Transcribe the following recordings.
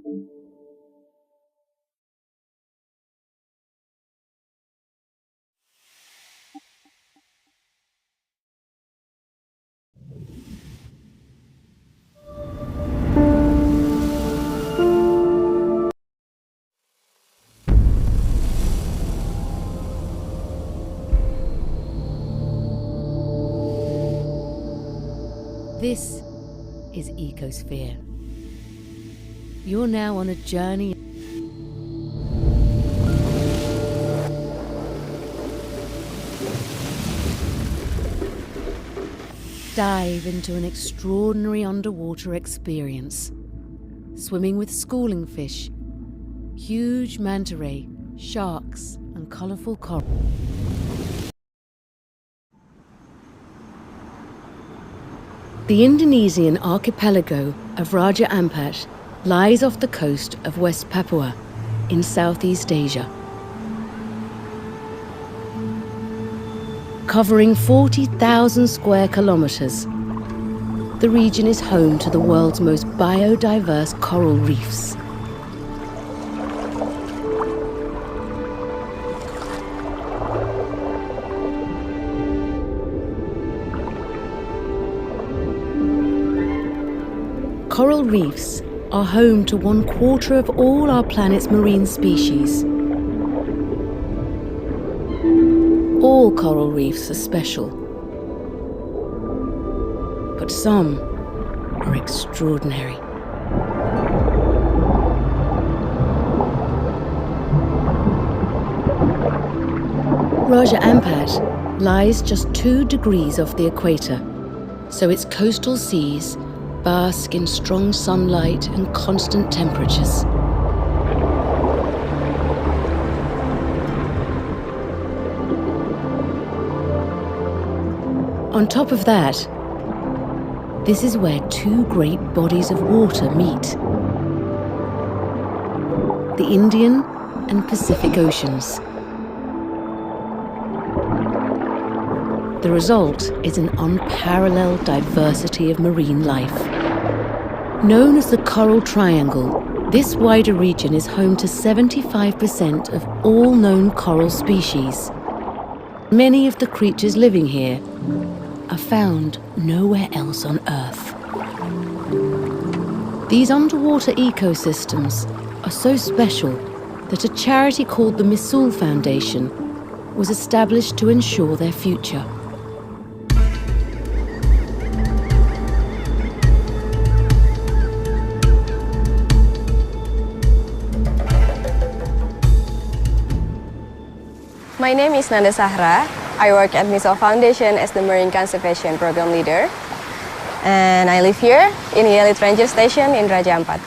This is Ecosphere. You're now on a journey. Dive into an extraordinary underwater experience. Swimming with schooling fish, huge manta ray, sharks, and colourful coral. The Indonesian archipelago of Raja Ampat lies off the coast of West Papua in Southeast Asia. Covering 40,000 square kilometres, the region is home to the world's most biodiverse coral reefs. Coral reefs are home to 1/4 of all our planet's marine species. All coral reefs are special, but some are extraordinary. Raja Ampat lies just 2 degrees off the equator, so its coastal seas bask in strong sunlight and constant temperatures. On top of that, this is where 2 great bodies of water meet: the Indian and Pacific Oceans. The result is an unparalleled diversity of marine life. Known as the Coral Triangle, this wider region is home to 75% of all known coral species. Many of the creatures living here are found nowhere else on Earth. These underwater ecosystems are so special that a charity called the Missoul Foundation was established to ensure their future. My name is Nanda Sahra. I work at Missoul Foundation as the Marine Conservation Program Leader. And I live here in Yalit Ranger Station in Raja Ampat.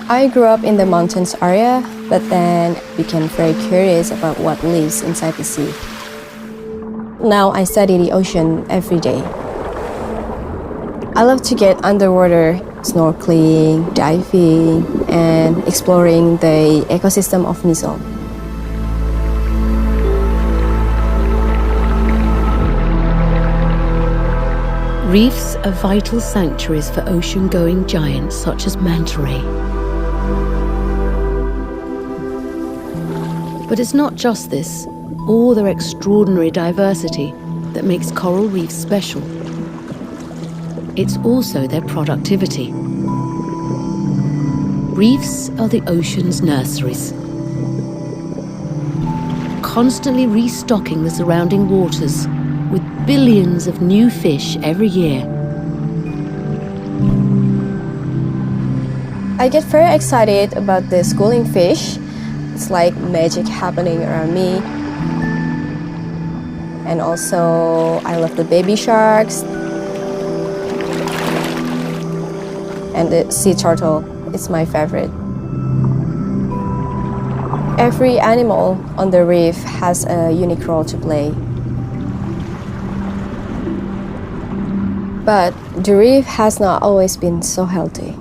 I grew up in the mountains area, but then became very curious about what lives inside the sea. Now I study the ocean every day. I love to get underwater, snorkeling, diving, and exploring the ecosystem of Missoul. Reefs are vital sanctuaries for ocean-going giants such as manta ray. But it's not just this, or their extraordinary diversity, that makes coral reefs special. It's also their productivity. Reefs are the ocean's nurseries, constantly restocking the surrounding waters with billions of new fish every year. I get very excited about the schooling fish. It's like magic happening around me. And also, I love the baby sharks. And the sea turtle is my favorite. Every animal on the reef has a unique role to play. But the reef has not always been so healthy.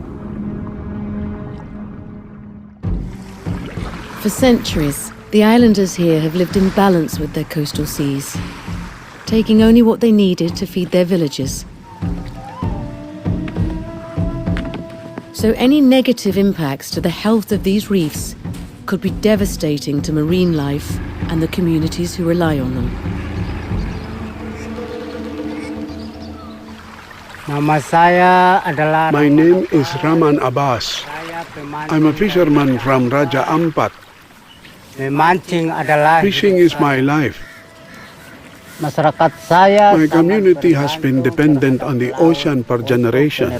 For centuries, the islanders here have lived in balance with their coastal seas, taking only what they needed to feed their villages. So any negative impacts to the health of these reefs could be devastating to marine life and the communities who rely on them. My name is Rahman Abbas. I'm a fisherman from Raja Ampat. Fishing is my life. My community has been dependent on the ocean for generations.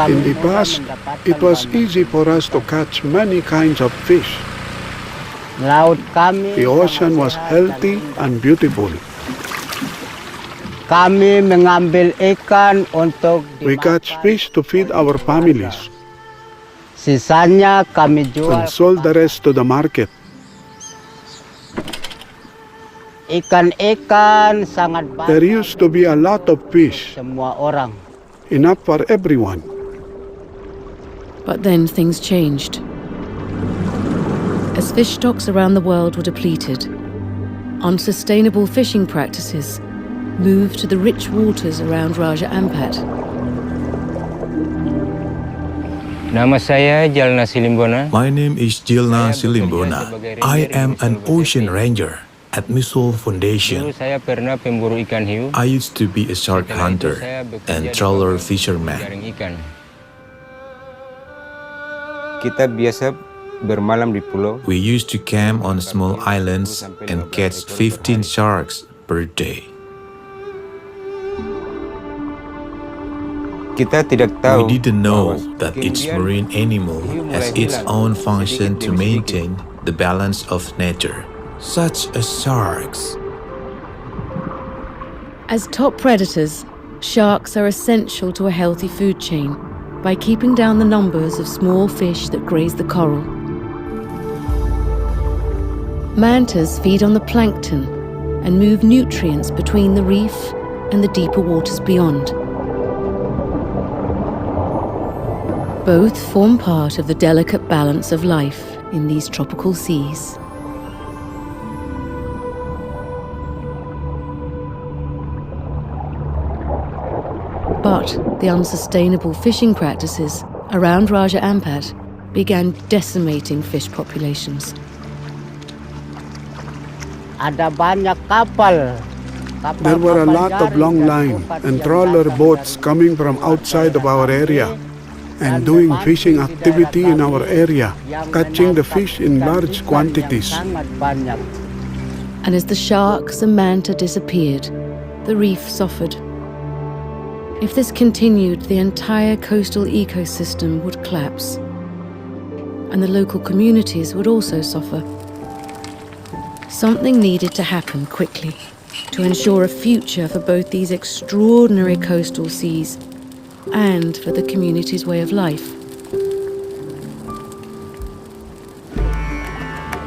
In the past, it was easy for us to catch many kinds of fish. The ocean was healthy and beautiful. We catch fish to feed our families and sold the rest to the market. There used to be a lot of fish, enough for everyone. But then things changed. As fish stocks around the world were depleted, unsustainable fishing practices moved to the rich waters around Raja Ampat. My name is Jilna Silimbona. I am an ocean ranger at Misol Foundation. I used to be a shark hunter and trawler fisherman. We used to camp on small islands and catch 15 sharks per day. We didn't know that each marine animal has its own function to maintain the balance of nature, such as sharks. As top predators, sharks are essential to a healthy food chain by keeping down the numbers of small fish that graze the coral. Mantas feed on the plankton and move nutrients between the reef and the deeper waters beyond. Both form part of the delicate balance of life in these tropical seas. But the unsustainable fishing practices around Raja Ampat began decimating fish populations. There were a lot of long line and trawler boats coming from outside of our area and doing fishing activity in our area, catching the fish in large quantities. And as the sharks and manta disappeared, the reef suffered. If this continued, the entire coastal ecosystem would collapse, and the local communities would also suffer. Something needed to happen quickly to ensure a future for both these extraordinary coastal seas and for the community's way of life.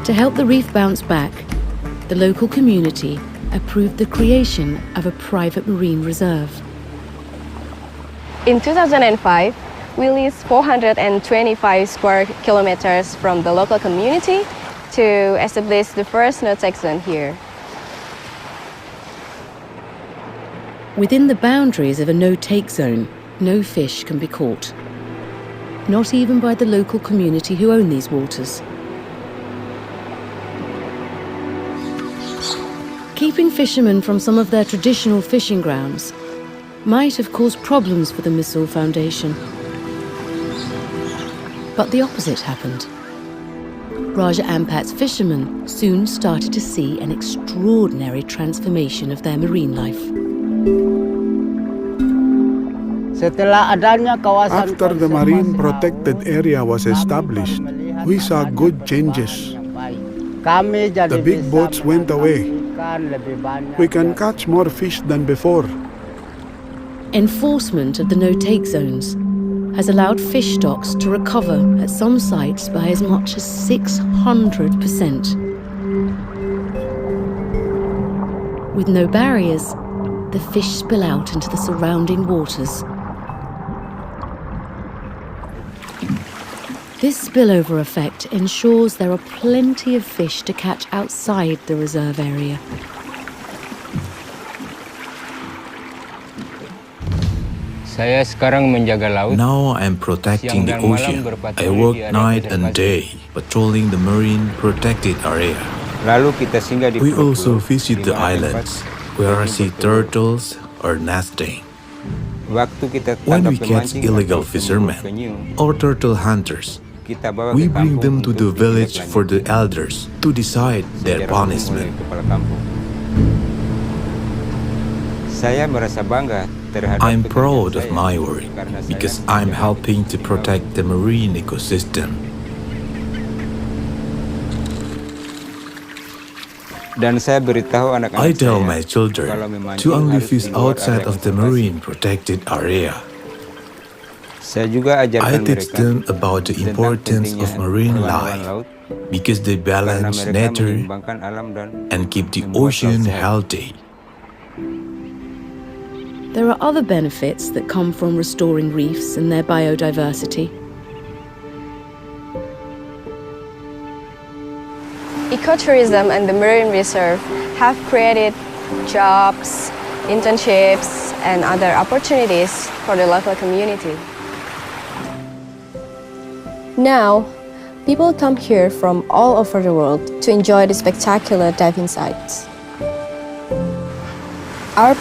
To help the reef bounce back, the local community approved the creation of a private marine reserve. In 2005, we leased 425 square kilometers from the local community to establish the first no-take zone here. Within the boundaries of a no-take zone, no fish can be caught. Not even by the local community who own these waters. Keeping fishermen from some of their traditional fishing grounds might have caused problems for the Misol Foundation. But the opposite happened. Raja Ampat's fishermen soon started to see an extraordinary transformation of their marine life. After the marine protected area was established, we saw good changes. The big boats went away. We can catch more fish than before. Enforcement of the no-take zones has allowed fish stocks to recover at some sites by as much as 600%. With no barriers, the fish spill out into the surrounding waters. This spillover effect ensures there are plenty of fish to catch outside the reserve area. Now I'm protecting the ocean. I work night and day, patrolling the marine protected area. We also visit the islands, where sea turtles are nesting. When we catch illegal fishermen or turtle hunters, we bring them to the village for the elders to decide their punishment. I'm proud of my work because I'm helping to protect the marine ecosystem. I tell my children to only fish outside of the marine protected area. I teach them about the importance of marine life because they balance nature and keep the ocean healthy. There are other benefits that come from restoring reefs and their biodiversity. Ecotourism and the marine reserve have created jobs, internships, and other opportunities for the local community. Now, people come here from all over the world to enjoy the spectacular diving sites. Our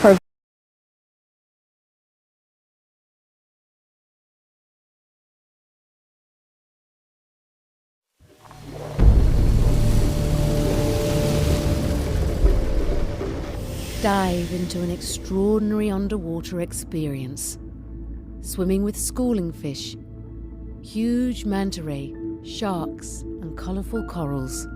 Dive into an extraordinary underwater experience. Swimming with schooling fish, huge manta ray, sharks and colourful corals.